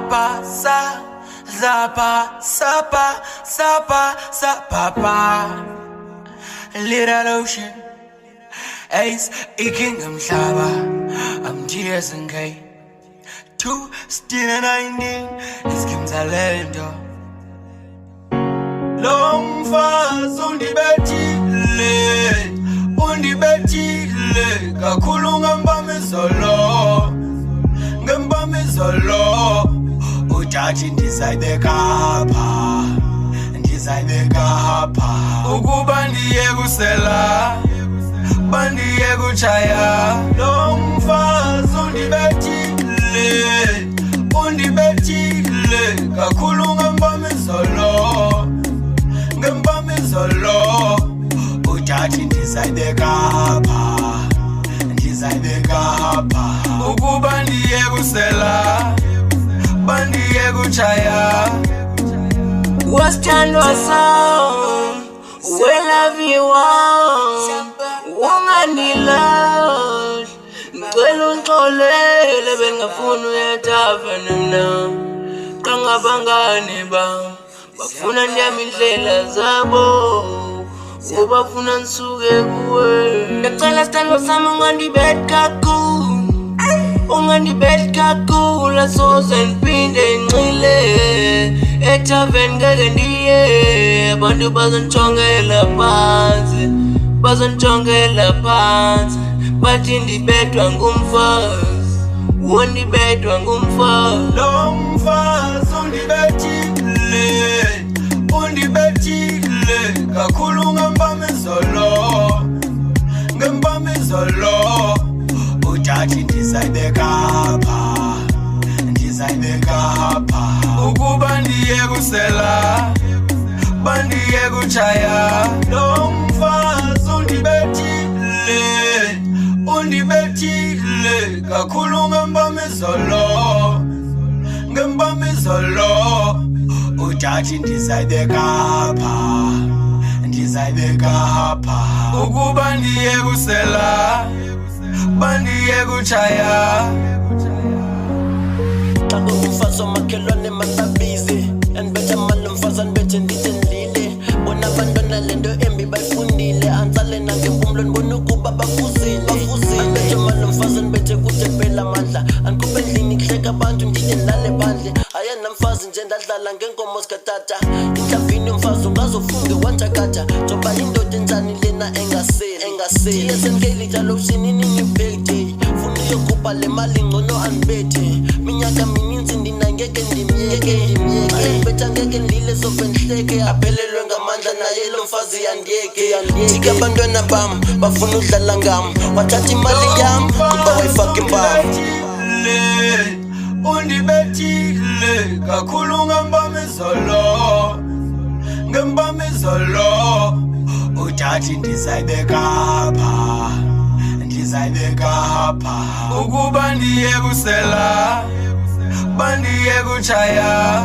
Papa sa Zapa Sapa Sapa Sapapa Little ocean Ace Kingdom Shaba I'm Tears and K 2 still 19 Skims Alendo Long fast undibethile kakhulu ngembami zolo ujaji ndizayibeka hapha ukuba ndiye kusela bandiye kuchaya lo mfazi undibethile kakhulu ngembami zolo ujaji ndizayibeka hapha ukuba ndiye kusela bandiye kuchaya wasithandwa sam welaviwa unganilahli ngicela ungixolele bengafuna uyathavana mna qangabangane bam bafuna ndiyame indlela zabo ubafuna nisuke kuwe ngicela sithandwa sami ungandibeth kakhulu asoze ndiphinde nxile ethaveni ngeke ndiye abantu bazondijongela phansi bathi ndibethwa ngumfazi wondibethwa ngumfazi lo mfazi undibethile kakhulu ngembami zolo ujaji ndizayibeka hapha ukuba ndiye kusela bandiye kuchaya lo mfazi undibethile kakhulu ngembami zolo ujaji ndizayibeka hapha ukuba ndiye kusela bandiye kuchaya xa umfazi wamakhelwane matabizi andibethe mali mfazi andibethe ndithi ndlile bona abantwana le nto embi bayifundile antsale nangempumlo ndibona ukuba bafuzile andibethe mali mfazi andibethe kude phela amandla andikhuphe endlini kuhleka abantu ndithi ndilale bandle ayena mfazi nje ndadlala ngeenkomo zikatata intlafini mfazi ungazofunge wanjakatha njoba indoda enjani lena engaseli esenkelitha lowushinini nibhekde funa uyokhupha le mali ngcono andibethe minyaka mininzi ndinangeke ndimyeke ayibetha ngeke ndile sofendihleke aphelelwe ngamandla naye lo mfazi yandiyeke jika abantwana bam bafuna udlala ngam wathatha imali yam kuba wayifaka imbavu undibethile kakhulu ngembami zolo ujaji ndizayibeka hapha ukuba ndiye kusela bandiye kuchaya